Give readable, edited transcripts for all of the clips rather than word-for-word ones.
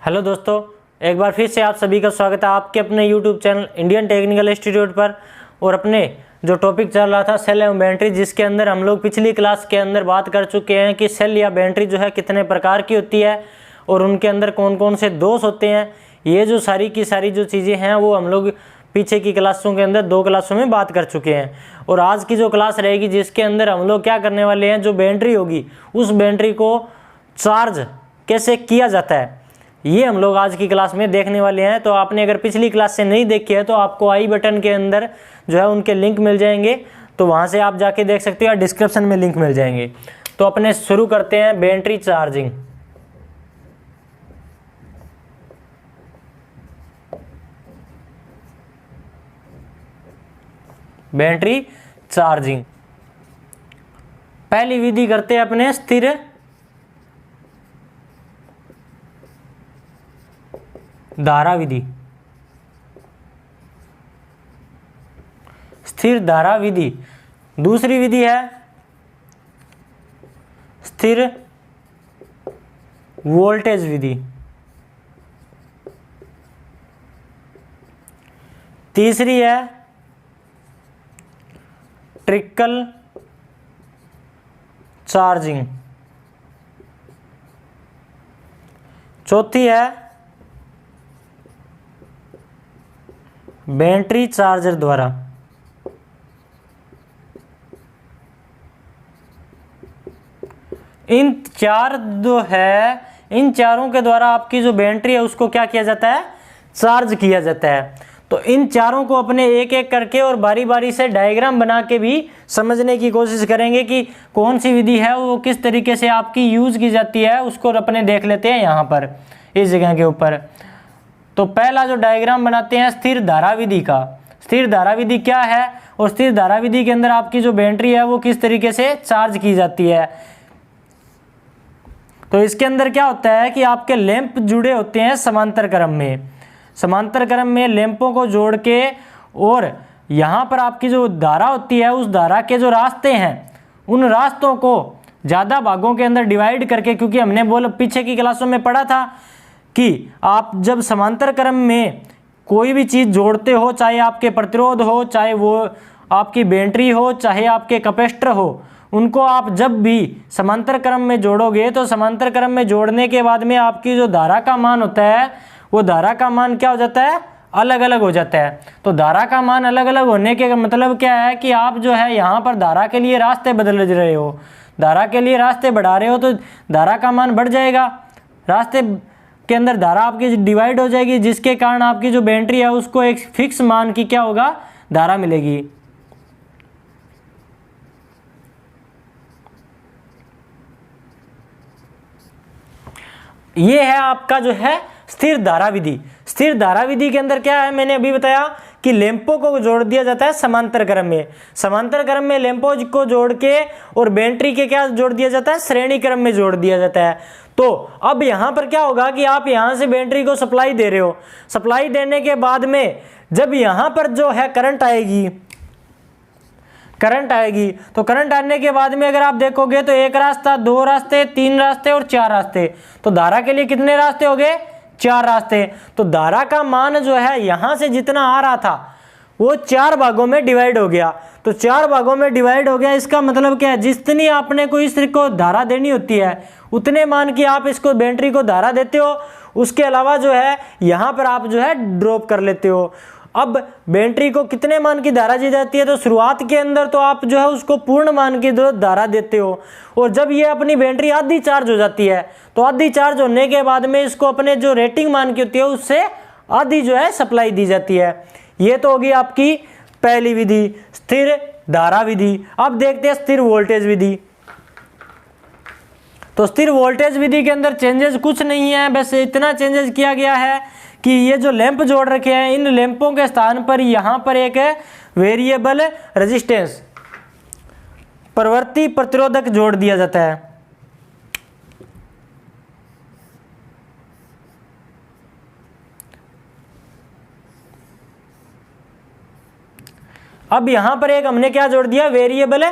Hello दोस्तों, एक बार फिर से आप सभी का स्वागत है आपके अपने YouTube channel Indian technical institute पर। और अपने जो टॉपिक चल रहा था सेल एवं बैटरी, जिसके अंदर हम लोग पिछली क्लास के अंदर बात कर चुके हैं कि सेल या बैटरी जो है कितने प्रकार की होती है और उनके अंदर कौन कौन से दोष होते हैं। ये जो सारी की सारी जो चीज़ें हैं वो हम लोग पीछे की क्लासों के अंदर 2 क्लासों में बात कर चुके हैं। और आज की जो क्लास रहेगी जिसके अंदर हम लोग क्या करने वाले हैं, जो बैटरी होगी उस बैटरी को चार्ज कैसे किया जाता है ये हम लोग आज की क्लास में देखने वाले हैं। तो आपने अगर पिछली क्लास से नहीं देखी है तो आपको आई बटन के अंदर जो है उनके लिंक मिल जाएंगे, तो वहाँ से आप जाके देख सकते हो या डिस्क्रिप्शन में लिंक मिल जाएंगे। तो अपने शुरू करते हैं बैटरी चार्जिंग। बैटरी चार्जिंग पहली विधि करते हैं अपने स्थिर धारा विधि। स्थिर धारा विधि। दूसरी विधि है स्थिर वोल्टेज विधि। तीसरी है ट्रिकल चार्जिंग। चौथी है बैटरी चार्जर द्वारा। इन चारों के द्वारा आपकी जो बैटरी है उसको क्या किया जाता है, चार्ज किया जाता है। तो इन चारों को अपने एक एक करके और बारी बारी से डायग्राम बना के भी समझने की कोशिश करेंगे कि कौन सी विधि है वो किस तरीके से आपकी यूज की जाती है, उसको अपने देख लेते हैं यहाँ पर इस जगह के ऊपर। तो पहला जो डायग्राम बनाते हैं स्थिर धारा विधि का। स्थिर धारा विधि क्या है और स्थिर धारा विधि के अंदर आपकी जो बैटरी है वो किस तरीके से चार्ज की जाती है। तो इसके अंदर क्या होता है कि आपके लैंप जुड़े होते हैं समांतर क्रम में। समांतर क्रम में लैंपों को जोड़ के और यहाँ पर आपकी जो धारा होती है उस धारा के जो रास्ते हैं उन रास्तों को ज़्यादा भागों के अंदर डिवाइड करके, क्योंकि हमने पीछे की क्लासों में पढ़ा था कि आप जब समांतर क्रम में कोई भी चीज़ जोड़ते हो, चाहे आपके प्रतिरोध हो, चाहे वो आपकी बैटरी हो, चाहे आपके कैपेसिटर हो, उनको आप जब भी समांतर क्रम में जोड़ोगे तो समांतर क्रम में जोड़ने के बाद में आपकी जो धारा का मान होता है वो धारा का मान क्या हो जाता है, अलग अलग हो जाता है। तो धारा का मान अलग अलग होने के मतलब क्या है कि आप जो है यहाँ पर धारा के लिए रास्ते बदल रहे हो, धारा के लिए रास्ते बढ़ा रहे हो तो धारा का मान बढ़ जाएगा। रास्ते के अंदर धारा आपकी डिवाइड हो जाएगी, जिसके कारण आपकी जो बैटरी है उसको एक फिक्स मान की क्या होगा, धारा मिलेगी। ये है आपका जो है स्थिर धारा विधि। स्थिर धारा विधि के अंदर क्या है, मैंने अभी बताया कि लैंपों को जोड़ दिया जाता है समांतर क्रम में। समांतर क्रम में लैंपों को जोड़ के और बैटरी के क्या जोड़ दिया जाता है, श्रेणी क्रम में जोड़ दिया जाता है। तो अब यहाँ पर क्या होगा कि आप यहाँ से बैटरी को सप्लाई दे रहे हो। सप्लाई देने के बाद में जब यहाँ पर जो है करंट आएगी तो करंट आने के बाद में अगर आप देखोगे तो एक रास्ता, 2 रास्ते, 3 रास्ते और 4 रास्ते। तो धारा के लिए कितने रास्ते हो गए, 4 रास्ते। तो धारा का मान जो है यहाँ से जितना आ रहा था वो 4 भागों में डिवाइड हो गया। तो 4 भागों में डिवाइड हो गया, इसका मतलब क्या है, जितनी आपने को इस को धारा देनी होती है उतने मान की आप इसको बैटरी को धारा देते हो। उसके अलावा जो है यहाँ पर आप जो है ड्रॉप कर लेते हो। अब बैटरी को कितने मान की धारा दी जाती है, तो शुरुआत के अंदर तो आप जो है उसको पूर्ण मान की धारा देते हो। और जब ये अपनी बैटरी आधी चार्ज हो जाती है तो आधी चार्ज होने के बाद में इसको अपने जो रेटिंग मान की होती है उससे आधी जो है सप्लाई दी जाती है। ये तो होगी आपकी पहली विधि, स्थिर धारा विधि। अब देखते हैं स्थिर वोल्टेज विधि। तो स्थिर वोल्टेज विधि के अंदर चेंजेस कुछ नहीं है, बस इतना चेंजेस किया गया है कि ये जो लैंप जोड़ रखे हैं इन लैंपों के स्थान पर यहाँ पर एक वेरिएबल रेजिस्टेंस, परिवर्ती प्रतिरोधक जोड़ दिया जाता है। अब यहां पर एक हमने क्या जोड़ दिया, वेरिएबल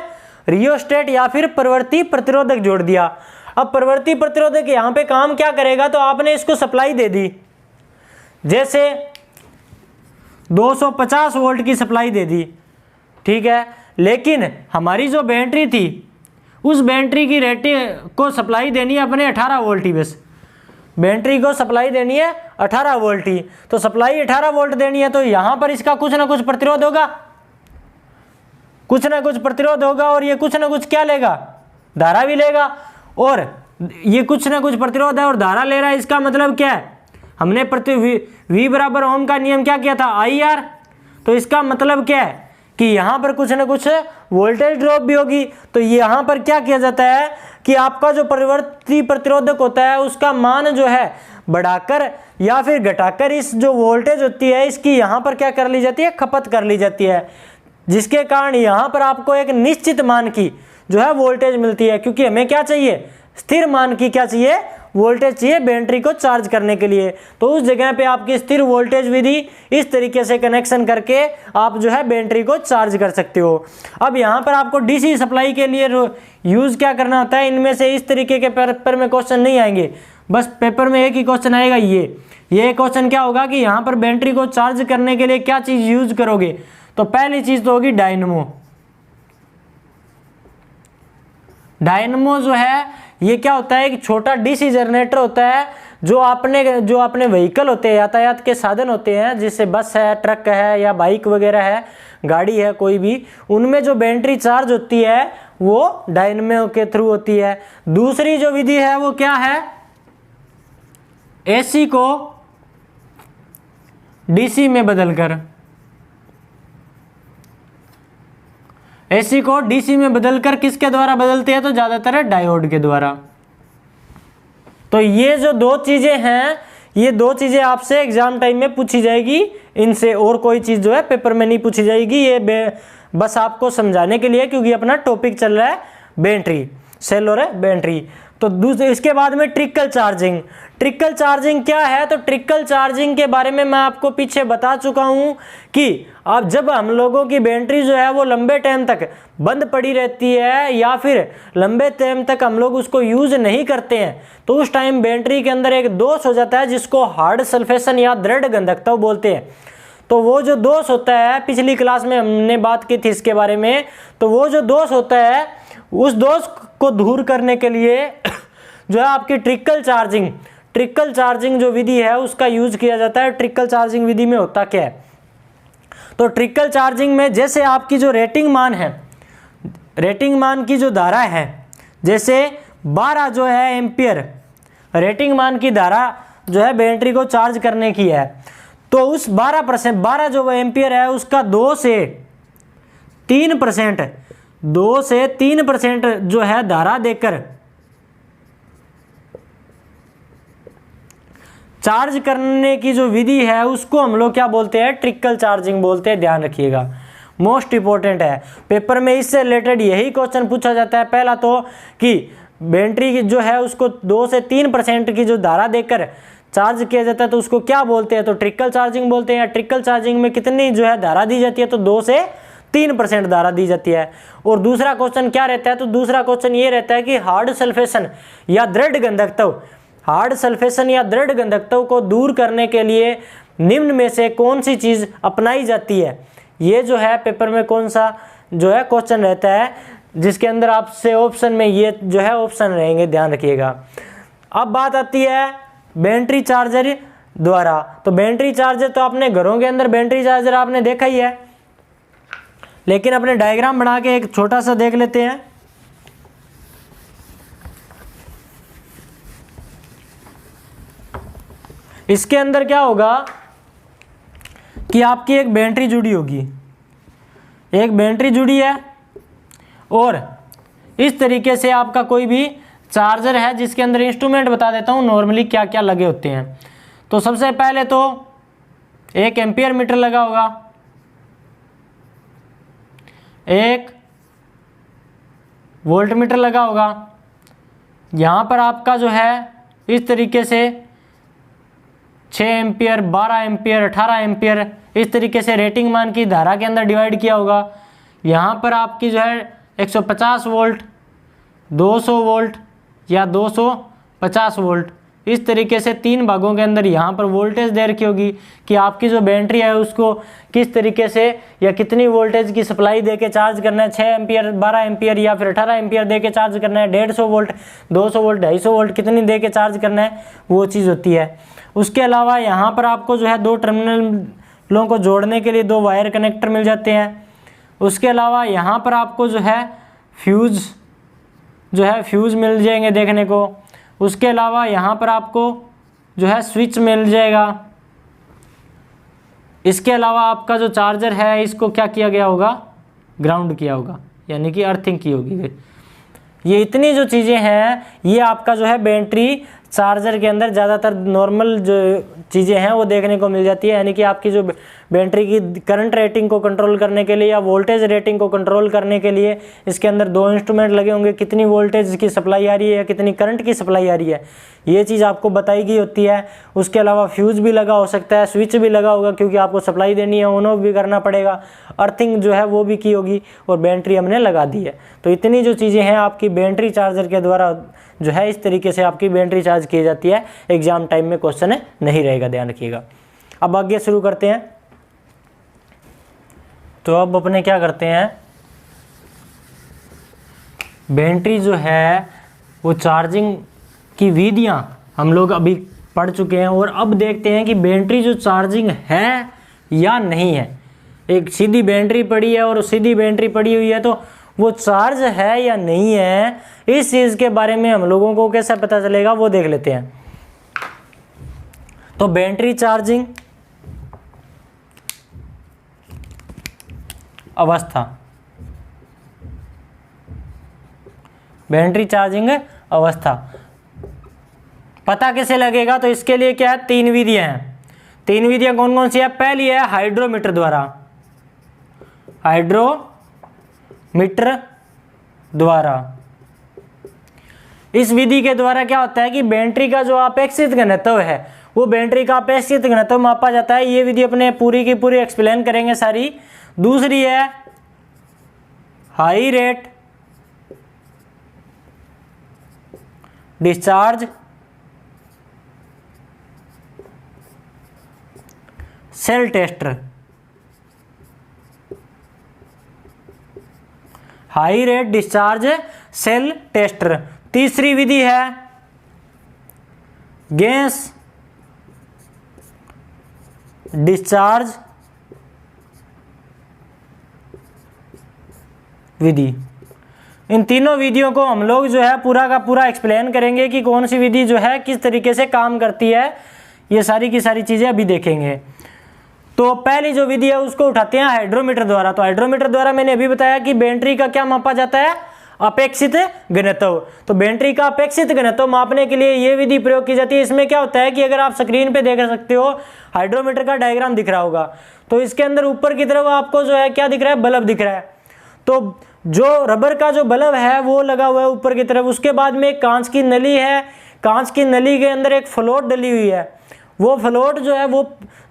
रियोस्टेट या फिर परिवर्ती प्रतिरोधक जोड़ दिया। अब प्रवृत्ति प्रतिरोधक यहाँ पे काम क्या करेगा, तो आपने इसको सप्लाई दे दी, जैसे 250 वोल्ट की सप्लाई दे दी, ठीक है, लेकिन हमारी जो बैटरी थी उस बैटरी की रेटिंग को सप्लाई देनी है अपने 18 वोल्ट ही, बस बैटरी को सप्लाई देनी है 18 वोल्ट ही। तो सप्लाई 18 वोल्ट देनी है, तो यहाँ पर इसका कुछ ना कुछ प्रतिरोध होगा, कुछ ना कुछ प्रतिरोध होगा, और ये कुछ ना कुछ क्या लेगा, धारा भी लेगा, और ये कुछ ना कुछ प्रतिरोध है और धारा ले रहा है। इसका मतलब क्या है, हमने V बराबर ओम का नियम क्या किया था, IR। तो इसका मतलब क्या है कि यहाँ पर कुछ ना कुछ वोल्टेज ड्रॉप भी होगी। तो यहाँ पर क्या किया जाता है कि आपका जो परिवर्ती प्रतिरोधक होता है उसका मान जो है बढ़ाकर या फिर घटाकर इस जो वोल्टेज होती है इसकी यहाँ पर क्या कर ली जाती है, खपत कर ली जाती है, जिसके कारण यहाँ पर आपको एक निश्चित मान की जो है वोल्टेज मिलती है, क्योंकि हमें क्या चाहिए, स्थिर मान की क्या चाहिए, वोल्टेज चाहिए बैटरी को चार्ज करने के लिए। तो उस जगह पे आपकी स्थिर वोल्टेज विधि इस तरीके से कनेक्शन करके आप जो है बैटरी को चार्ज कर सकते हो। अब यहाँ पर आपको डीसी सप्लाई के लिए यूज क्या करना होता है, इनमें से इस तरीके के पेपर में क्वेश्चन नहीं आएंगे, बस पेपर में एक ही क्वेश्चन आएगा, ये क्वेश्चन क्या होगा कि यहाँ पर बैटरी को चार्ज करने के लिए क्या चीज यूज करोगे। तो पहली चीज तो होगी डायनमो। डायनमो जो है ये क्या होता है, एक छोटा डीसी जनरेटर होता है जो अपने व्हीकल होते हैं, यातायात के साधन होते हैं, जैसे बस है, ट्रक है या बाइक वगैरह है, गाड़ी है कोई भी, उनमें जो बैटरी चार्ज होती है वो डायनमो के थ्रू होती है। दूसरी जो विधि है वो क्या है, एसी को डीसी में बदलकर, एसी को डीसी में बदलकर किसके द्वारा बदलते हैं, तो ज्यादातर डायोड के द्वारा। तो ये जो दो चीजें हैं, ये दो चीजें आपसे एग्जाम टाइम में पूछी जाएगी, इनसे और कोई चीज जो है पेपर में नहीं पूछी जाएगी। ये बस आपको समझाने के लिए, क्योंकि अपना टॉपिक चल रहा है बैटरी, सेल और बैटरी। तो दूसरे इसके बाद में ट्रिकल चार्जिंग। ट्रिकल चार्जिंग क्या है, तो ट्रिकल चार्जिंग के बारे में मैं आपको पीछे बता चुका हूं कि अब जब हम लोगों की बैटरी जो है वो लंबे टाइम तक बंद पड़ी रहती है या फिर लंबे टाइम तक हम लोग उसको यूज नहीं करते हैं, तो उस टाइम बैटरी के अंदर एक दोष हो जाता है जिसको हार्ड सल्फेशन या दृढ़ गंधकता बोलते हैं। तो वो जो दोष होता है, पिछली क्लास में हमने बात की थी इसके बारे में, तो वो जो दोष होता है उस दोष को दूर करने के लिए जो है आपकी ट्रिकल चार्जिंग जो विधि है उसका यूज किया जाता है। ट्रिकल चार्जिंग विधि में होता क्या है, तो ट्रिकल चार्जिंग में जैसे आपकी जो रेटिंग मान है, रेटिंग मान की जो धारा है, जैसे 12 जो है एम्पियर रेटिंग मान की धारा जो है बैटरी को चार्ज करने की है, तो उस 12 जो एम्पियर है उसका 2 से 3% जो है धारा देकर चार्ज करने की जो विधि है उसको हम लोग क्या बोलते हैं, ट्रिकल चार्जिंग बोलते हैं। ध्यान रखिएगा, मोस्ट इंपॉर्टेंट है पेपर में, इससे रिलेटेड यही क्वेश्चन पूछा जाता है। पहला तो कि बैटरी की जो है उसको 2 से 3% की जो धारा देकर चार्ज किया जाता है तो उसको क्या बोलते हैं, तो ट्रिकल चार्जिंग बोलते हैं। ट्रिकल चार्जिंग में कितनी जो है धारा दी जाती है, तो 2 से 3% धारा दी जाती है। और दूसरा क्वेश्चन क्या रहता है, तो दूसरा क्वेश्चन ये रहता है कि हार्ड सल्फेशन या दृढ़ गंधकत्व को दूर करने के लिए निम्न में से कौन सी चीज अपनाई जाती है। ये जो है पेपर में कौन सा जो है क्वेश्चन रहता है, जिसके अंदर आपसे ऑप्शन में ये जो है ऑप्शन रहेंगे, ध्यान रखिएगा। अब बात आती है बैटरी चार्जर द्वारा। तो बैटरी चार्जर तो आपने घरों के अंदर बैटरी चार्जर आपने देखा ही है, लेकिन अपने डायग्राम बना के एक छोटा सा देख लेते हैं। इसके अंदर क्या होगा कि आपकी एक बैटरी जुड़ी होगी, एक बैटरी जुड़ी है और इस तरीके से आपका कोई भी चार्जर है, जिसके अंदर इंस्ट्रूमेंट बता देता हूं नॉर्मली क्या क्या लगे होते हैं। तो सबसे पहले तो एक एम्पियर मीटर लगा होगा, एक वोल्ट मीटर लगा होगा, यहाँ पर आपका जो है इस तरीके से 6 एम्पियर, 12 एम्पियर, 18 एम्पियर इस तरीके से रेटिंग मान की धारा के अंदर डिवाइड किया होगा। यहाँ पर आपकी जो है 150 वोल्ट, 200 वोल्ट, या 250 वोल्ट। इस तरीके से 3 भागों के अंदर यहाँ पर वोल्टेज दे रखी होगी कि आपकी जो बैटरी है उसको किस तरीके से या कितनी वोल्टेज की सप्लाई दे के चार्ज करना है, 6 एम्पियर, 12 एम्पियर या फिर 18 एम्पियर दे के चार्ज करना है, 150 वोल्ट, 200 वोल्ट, 250 वोल्ट कितनी दे के चार्ज करना है, वो चीज़ होती है। उसके अलावा यहाँ पर आपको जो है 2 टर्मिनलों को जोड़ने के लिए 2 वायर कनेक्टर मिल जाते हैं। उसके अलावा यहाँ पर आपको जो है फ्यूज़ मिल जाएंगे देखने को। उसके अलावा यहाँ पर आपको जो है स्विच मिल जाएगा। इसके अलावा आपका जो चार्जर है इसको क्या किया गया होगा, ग्राउंड किया होगा, यानी कि अर्थिंग की होगी। ये इतनी जो चीज़ें हैं ये आपका जो है बैटरी चार्जर के अंदर ज़्यादातर नॉर्मल जो चीज़ें हैं वो देखने को मिल जाती है। यानी कि आपकी जो बैटरी की करंट रेटिंग को कंट्रोल करने के लिए या वोल्टेज रेटिंग को कंट्रोल करने के लिए इसके अंदर 2 इंस्ट्रूमेंट लगे होंगे, कितनी वोल्टेज की सप्लाई आ रही है या कितनी करंट की सप्लाई आ रही है, ये चीज़ आपको बताई गई होती है। उसके अलावा फ्यूज़ भी लगा हो सकता है, स्विच भी लगा होगा क्योंकि आपको सप्लाई देनी है, ऑन ऑफ भी करना पड़ेगा, अर्थिंग जो है वो भी की होगी और बैटरी हमने लगा दी है। तो इतनी जो चीज़ें हैं आपकी बैटरी चार्जर के द्वारा जो है इस तरीके से आपकी बैटरी चार्ज की जाती है। एग्जाम टाइम में क्वेश्चन नहीं रहेगा, ध्यान रखिएगा। अब आगे शुरू करते हैं। तो अब अपने क्या करते हैं, बैटरी जो है वो चार्जिंग की विधियां हम लोग अभी पढ़ चुके हैं और अब देखते हैं कि बैटरी जो चार्जिंग है या नहीं है। एक सीधी बैटरी पड़ी है और सीधी बैटरी पड़ी हुई है तो वो चार्ज है या नहीं है, इस चीज़ के बारे में हम लोगों को कैसे पता चलेगा वो देख लेते हैं। तो बैटरी चार्जिंग अवस्था, बैटरी चार्जिंग अवस्था पता कैसे लगेगा, तो इसके लिए क्या है, 3 विधियां हैं। 3 विधियां कौन कौन सी है। पहली है हाइड्रोमीटर द्वारा, हाइड्रोमीटर द्वारा। इस विधि के द्वारा क्या होता है कि बैटरी का जो अपेक्षित घनत्व है वो बैटरी का अपेक्षित घनत्व मापा जाता है। ये विधि अपने पूरी की पूरी एक्सप्लेन करेंगे सारी। दूसरी है high rate discharge cell tester, high rate discharge cell tester. तीसरी विधि है गैस डिस्चार्ज विधि। इन तीनों विधियों को हम लोग जो है पूरा का पूरा एक्सप्लेन करेंगे कि कौन सी विधि जो है किस तरीके से काम करती है। ये सारी की सारी चीजें अभी देखेंगे। तो पहली जो विधि है उसको उठाते हैं हाइड्रोमीटर द्वारा। तो हाइड्रोमीटर द्वारा मैंने अभी बताया कि बैटरी का क्या मापा जाता है, अपेक्षित घनत्व। तो बैटरी का अपेक्षित घनत्व मापने के लिए ये विधि प्रयोग की जाती है। इसमें क्या होता है कि अगर आप स्क्रीन पे देख सकते हो हाइड्रोमीटर का डायग्राम दिख रहा होगा, तो इसके अंदर ऊपर की तरफ आपको जो है क्या दिख रहा है, बल्ब दिख रहा है। तो जो रबर का जो बल्ब है वो लगा हुआ है ऊपर की तरफ। उसके बाद में एक कांच की नली है, कांच की नली के अंदर एक फ्लोट डली हुई है। वो फ्लोट जो है वो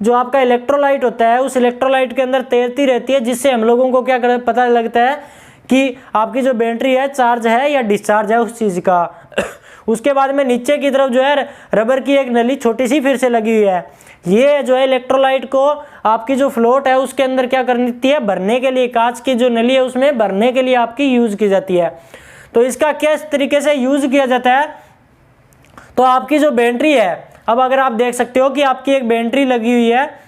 जो आपका इलेक्ट्रोलाइट होता है उस इलेक्ट्रोलाइट के अंदर तैरती रहती है, जिससे हम लोगों को क्या पता लगता है कि आपकी जो बैटरी है चार्ज है या डिस्चार्ज है उस चीज़ का। उसके बाद में नीचे की तरफ जो है रबर की एक नली छोटी सी फिर से लगी हुई है। ये जो है इलेक्ट्रोलाइट को आपकी जो फ्लोट है उसके अंदर क्या करती है, भरने के लिए, कांच की जो नली है उसमें भरने के लिए आपकी यूज की जाती है। तो इसका किस तरीके से यूज किया जाता है, तो आपकी जो बैटरी है, अब अगर आप देख सकते हो कि आपकी एक बैटरी लगी हुई है,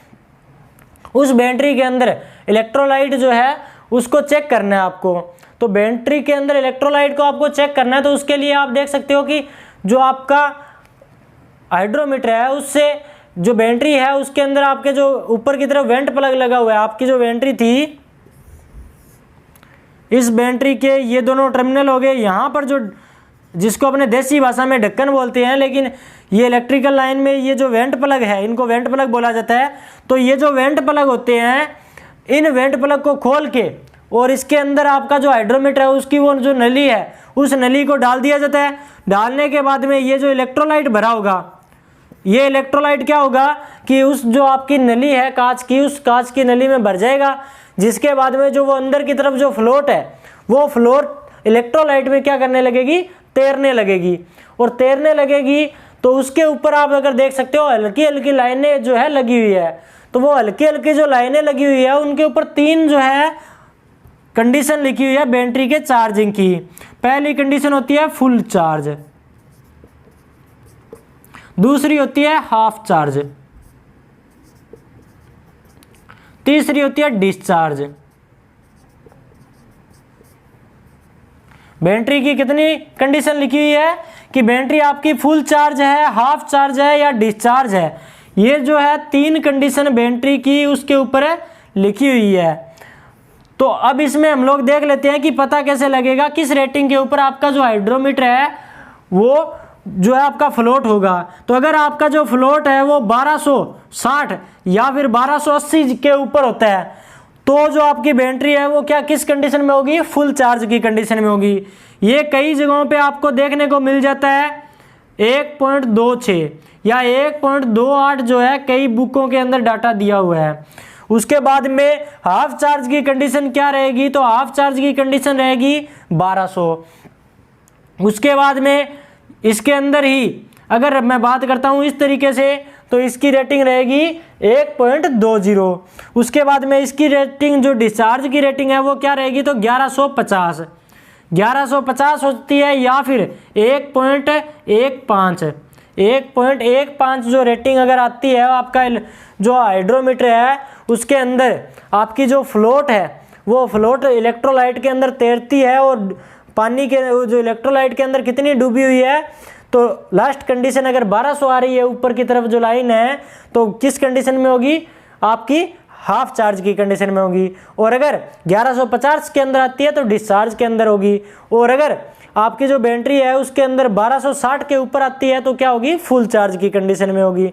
उस बैटरी के अंदर इलेक्ट्रोलाइट जो है उसको चेक करना है आपको। तो बैटरी के अंदर इलेक्ट्रोलाइट को आपको चेक करना है, तो उसके लिए आप देख सकते हो कि जो आपका हाइड्रोमीटर है उससे जो बैटरी है उसके अंदर आपके जो ऊपर की तरफ वेंट प्लग लगा हुआ है। आपकी जो बैटरी थी, इस बैटरी के ये दोनों टर्मिनल हो गए। यहाँ पर जो जिसको अपने देसी भाषा में ढक्कन बोलते हैं, लेकिन ये इलेक्ट्रिकल लाइन में ये जो वेंट प्लग है इनको वेंट प्लग बोला जाता है। तो ये जो वेंट प्लग होते हैं, इन वेंट प्लग को खोल के और इसके अंदर आपका जो हाइड्रोमीटर है उसकी वो जो नली है उस नली को डाल दिया जाता है। डालने के बाद में ये जो इलेक्ट्रोलाइट भरा होगा, ये इलेक्ट्रोलाइट क्या होगा कि उस जो आपकी नली है कांच की, उस कांच की नली में भर जाएगा। जिसके बाद में जो वो अंदर की तरफ जो फ्लोट है वो फ्लोट इलेक्ट्रोलाइट में क्या करने लगेगी, तैरने लगेगी, और तैरने लगेगी तो उसके ऊपर आप अगर देख सकते हो हल्की हल्की लाइनें जो है लगी हुई है, तो वो हल्की हल्की जो लाइनें लगी हुई है उनके ऊपर 3 जो है कंडीशन लिखी हुई है बैटरी के चार्जिंग की। पहली कंडीशन होती है फुल चार्ज, दूसरी होती है हाफ चार्ज, तीसरी होती है डिस्चार्ज। बैटरी की कितनी कंडीशन लिखी हुई है कि बैटरी आपकी फुल चार्ज है, हाफ चार्ज है या डिस्चार्ज है। ये जो है 3 कंडीशन बैटरी की उसके ऊपर लिखी हुई है। तो अब इसमें हम लोग देख लेते हैं कि पता कैसे लगेगा किस रेटिंग के ऊपर आपका जो हाइड्रोमीटर है वो जो है आपका फ्लोट होगा। तो अगर आपका जो फ्लोट है वो 1260 या फिर 1280 के ऊपर होता है तो जो आपकी बैटरी है वो क्या किस कंडीशन में होगी, फुल चार्ज की कंडीशन में होगी। ये कई जगहों पे आपको देखने को मिल जाता है 1.26 या 1.28 जो है कई बुकों के अंदर डाटा दिया हुआ है। उसके बाद में हाफ चार्ज की कंडीशन क्या रहेगी, तो हाफ चार्ज की कंडीशन रहेगी 1200। उसके बाद में इसके अंदर ही अगर मैं बात करता हूं इस तरीके से तो इसकी रेटिंग रहेगी 1.20। उसके बाद में इसकी रेटिंग जो डिस्चार्ज की रेटिंग है वो क्या रहेगी, तो 1150 होती है या फिर 1.15 जो रेटिंग अगर आती है आपका जो हाइड्रोमीटर है उसके अंदर आपकी जो फ्लोट है वो फ्लोट इलेक्ट्रोलाइट के अंदर तैरती है, और पानी के जो इलेक्ट्रोलाइट के अंदर कितनी डूबी हुई है, तो लास्ट कंडीशन अगर 1200 आ रही है ऊपर की तरफ जो लाइन है तो किस कंडीशन में होगी, आपकी हाफ चार्ज की कंडीशन में होगी। और अगर 1150 के अंदर आती है तो डिस्चार्ज के अंदर होगी, और अगर आपकी जो बैटरी है उसके अंदर 1260 के ऊपर आती है तो क्या होगी, फुल चार्ज की कंडीशन में होगी।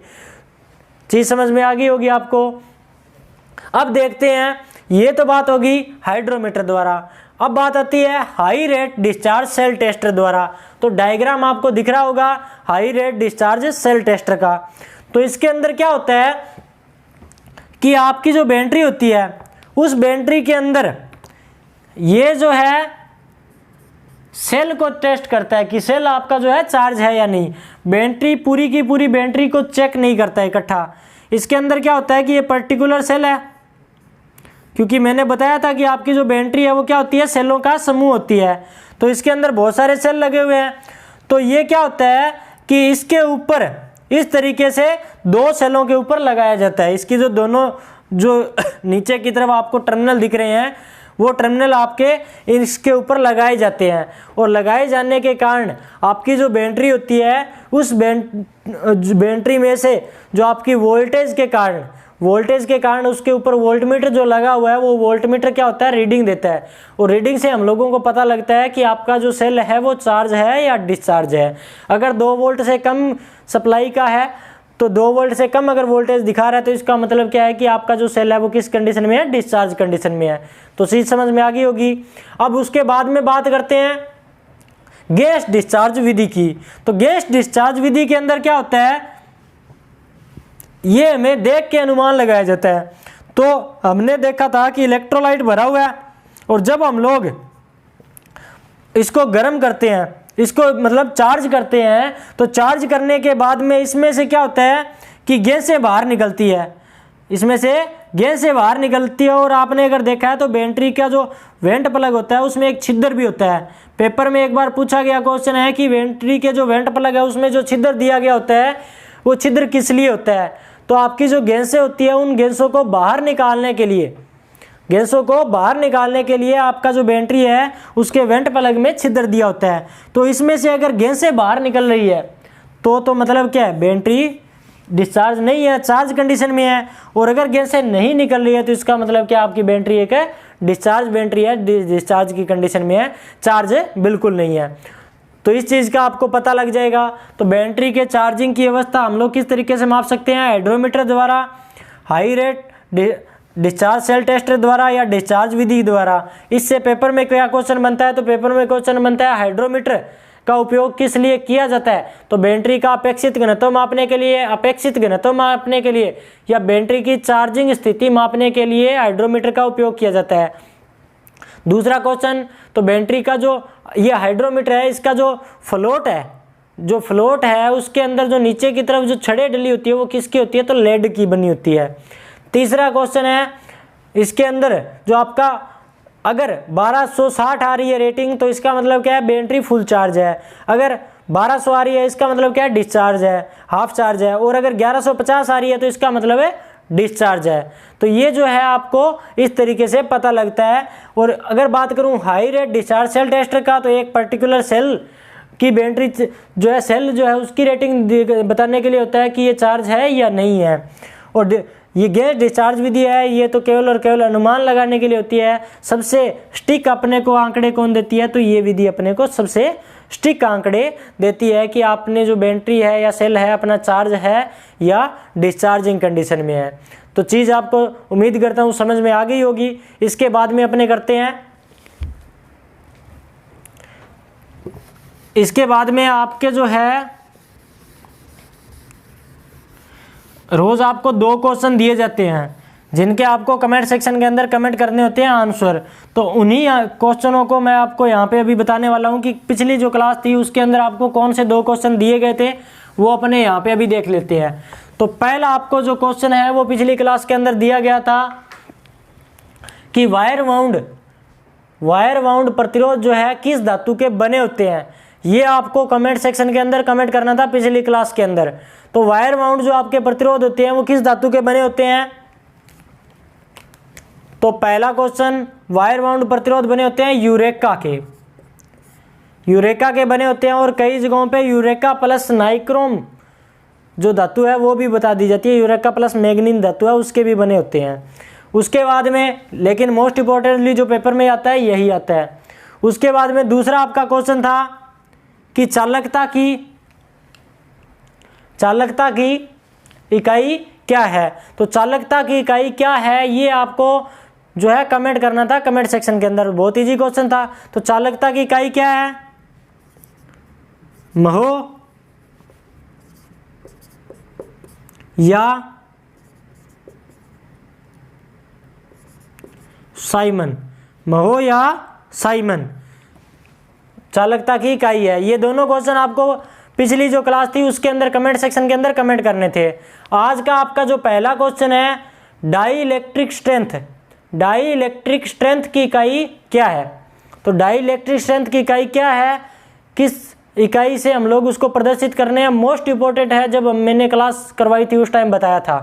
चीज समझ में आ गई होगी आपको। अब देखते हैं, ये तो बात होगी हाइड्रोमीटर द्वारा। अब बात आती है high rate discharge cell tester द्वारा। तो डायग्राम आपको दिख रहा होगा high rate discharge cell tester का। तो इसके अंदर क्या होता है कि आपकी जो बैटरी होती है उस बैटरी के अंदर ये जो है सेल को टेस्ट करता है कि सेल आपका जो है चार्ज है या नहीं। बैटरी पूरी की पूरी बैटरी को चेक नहीं करता है इकट्ठा। इसके अंदर क्या होता है कि ये पर्टिकुलर सेल है, क्योंकि मैंने बताया था कि आपकी जो बैटरी है वो क्या होती है, सेलों का समूह होती है। तो इसके अंदर बहुत सारे सेल लगे हुए हैं। तो ये क्या होता है कि इसके ऊपर इस तरीके से 2 सेलों के ऊपर लगाया जाता है। इसकी जो दोनों जो नीचे की तरफ आपको टर्मिनल दिख रहे हैं वो टर्मिनल आपके इसके ऊपर लगाए जाते हैं, और लगाए जाने के कारण आपकी जो बैटरी होती है उस बैटरी में से जो आपकी वोल्टेज के कारण उसके ऊपर वोल्टमीटर जो लगा हुआ है वो वोल्टमीटर क्या होता है, रीडिंग देता है। और रीडिंग से हम लोगों को पता लगता है कि आपका जो सेल है वो चार्ज है या डिस्चार्ज है। अगर 2 वोल्ट से कम सप्लाई का है तो 2 वोल्ट से कम अगर वोल्टेज दिखा रहा है तो इसका मतलब क्या है कि आपका जो सेल है वो किस कंडीशन में है, डिस्चार्ज कंडीशन में है। तो चीज समझ में आ गई होगी। अब उसके बाद में बात करते हैं गैस डिस्चार्ज विधि की। तो गैस डिस्चार्ज विधि के अंदर क्या होता है, ये हमें देख के अनुमान लगाया जाता है। तो हमने देखा था कि इलेक्ट्रोलाइट भरा हुआ है, और जब हम लोग इसको गर्म करते हैं, इसको मतलब चार्ज करते हैं, तो चार्ज करने के बाद में इसमें से क्या होता है कि गैसें बाहर निकलती है, इसमें से गैसें बाहर निकलती है। और आपने अगर देखा है तो बैटरी का जो वेंट प्लग होता है उसमें एक छिद्र भी होता है। पेपर में एक बार पूछा गया क्वेश्चन है कि बैटरी के जो वेंट प्लग है उसमें जो छिद्र दिया गया होता है वो छिद्र किस लिए होता है। तो आपकी जो गैसें होती है उन गैसों को बाहर निकालने के लिए आपका जो बैटरी है उसके वेंट प्लग में छिद्र दिया होता है। तो इसमें से अगर गैसें बाहर निकल रही है तो मतलब क्या है, बैटरी डिस्चार्ज नहीं है, चार्ज कंडीशन में है। और अगर गैसें नहीं निकल रही है तो इसका मतलब क्या, आपकी बैटरी एक डिस्चार्ज बैटरी है, डिस्चार्ज की कंडीशन में है, चार्ज बिल्कुल नहीं है। तो इस चीज़ का आपको पता लग जाएगा। तो बैटरी के चार्जिंग की अवस्था हम लोग किस तरीके से माप सकते हैं, हाइड्रोमीटर द्वारा, high rate discharge cell tester द्वारा या डिस्चार्ज विधि द्वारा। इससे पेपर में क्या क्वेश्चन बनता है, तो पेपर में क्वेश्चन बनता है हाइड्रोमीटर का उपयोग किस लिए किया जाता है। तो बैटरी का अपेक्षित घनत्व मापने के लिए या बैटरी की चार्जिंग स्थिति मापने के लिए हाइड्रोमीटर का उपयोग किया जाता है। दूसरा क्वेश्चन, तो बैटरी का जो ये हाइड्रोमीटर है, इसका जो फ्लोट है उसके अंदर जो नीचे की तरफ जो छड़ें डली होती है वो किसकी होती है, तो लेड की बनी होती है। तीसरा क्वेश्चन है, इसके अंदर जो आपका अगर 1260 आ रही है रेटिंग तो इसका मतलब क्या है, बैटरी फुल चार्ज है। अगर 1200 आ रही है इसका मतलब क्या है, डिस्चार्ज है, हाफ चार्ज है। और अगर 1150 आ रही है तो इसका मतलब है डिस्चार्ज है। तो ये जो है आपको इस तरीके से पता लगता है। और अगर बात करूं high rate discharge cell tester का, तो एक पर्टिकुलर सेल की बैटरी जो है, सेल जो है उसकी रेटिंग बताने के लिए होता है कि ये चार्ज है या नहीं है। और ये गैस डिस्चार्ज विधि है, ये तो केवल और केवल अनुमान लगाने के लिए होती है। सबसे स्टिक अपने को आंकड़े कौन देती है, तो ये विधि अपने को सबसे स्टिक आंकड़े देती है कि आपने जो बैटरी है या सेल है अपना चार्ज है या डिस्चार्जिंग कंडीशन में है। तो चीज़ आपको उम्मीद करता हूँ समझ में आ गई होगी। इसके बाद में अपने करते हैं, इसके बाद में आपके जो है रोज आपको 2 क्वेश्चन दिए जाते हैं जिनके आपको कमेंट सेक्शन के अंदर कमेंट करने होते हैं आंसर। तो उन्हीं क्वेश्चनों को मैं आपको यहाँ पे अभी बताने वाला हूँ कि पिछली जो क्लास थी उसके अंदर आपको कौन से 2 क्वेश्चन दिए गए थे, वो अपने यहाँ पे अभी देख लेते हैं। तो पहला आपको जो क्वेश्चन है वो पिछली क्लास के अंदर दिया गया था कि वायर वाउंड प्रतिरोध जो है किस धातु के बने होते हैं। ये आपको कमेंट सेक्शन के अंदर कमेंट करना था पिछली क्लास के अंदर। तो वायर वाउंड जो आपके प्रतिरोध होते हैं वो किस धातु के बने होते हैं। तो पहला क्वेश्चन, वायर वाउंड प्रतिरोध बने होते हैं यूरेका के बने होते हैं। और कई जगहों पे यूरेका प्लस नाइक्रोम जो धातु है वो भी बता दी जाती है, यूरेका प्लस मैग्नीन धातु है उसके भी बने होते हैं। उसके बाद में, लेकिन मोस्ट इंपॉर्टेंटली जो पेपर में आता है यही आता है। उसके बाद में दूसरा आपका क्वेश्चन था कि चालकता की इकाई क्या है। तो चालकता की इकाई क्या है ये आपको जो है कमेंट करना था कमेंट सेक्शन के अंदर। बहुत इजी क्वेश्चन था। तो चालकता की इकाई क्या है, महो या साइमन, महो या साइमन चालकता की इकाई है। ये दोनों क्वेश्चन आपको पिछली जो क्लास थी उसके अंदर कमेंट सेक्शन के अंदर कमेंट करने थे। आज का आपका जो पहला क्वेश्चन है, डाई इलेक्ट्रिक स्ट्रेंथ की इकाई क्या है। तो डाई इलेक्ट्रिक स्ट्रेंथ की इकाई क्या है, किस इकाई से हम लोग उसको प्रदर्शित करने हैं, मोस्ट इंपॉर्टेंट है। जब मैंने क्लास करवाई थी उस टाइम बताया था।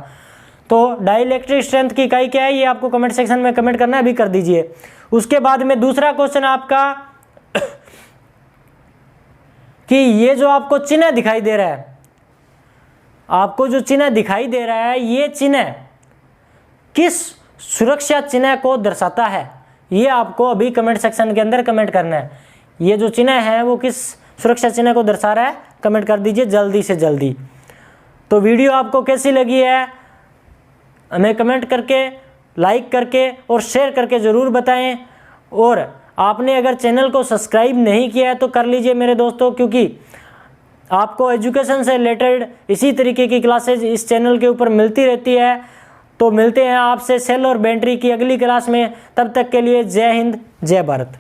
तो डाई इलेक्ट्रिक स्ट्रेंथ की इकाई क्या है ये आपको कमेंट सेक्शन में कमेंट करना है, अभी कर दीजिए। उसके बाद में दूसरा क्वेश्चन आपका कि ये जो आपको चिन्ह दिखाई दे रहा है, आपको जो चिन्ह दिखाई दे रहा है ये चिन्ह किस सुरक्षा चिन्ह को दर्शाता है, ये आपको अभी कमेंट सेक्शन के अंदर कमेंट करना है। ये जो चिन्ह है वो किस सुरक्षा चिन्ह को दर्शा रहा है, कमेंट कर दीजिए जल्दी से जल्दी। तो वीडियो आपको कैसी लगी है हमें कमेंट करके, लाइक करके और शेयर करके ज़रूर बताएं। और आपने अगर चैनल को सब्सक्राइब नहीं किया है तो कर लीजिए मेरे दोस्तों, क्योंकि आपको एजुकेशन से रिलेटेड इसी तरीके की क्लासेज इस चैनल के ऊपर मिलती रहती है। तो मिलते हैं आपसे सेल और बैटरी की अगली क्लास में। तब तक के लिए जय हिंद, जय भारत।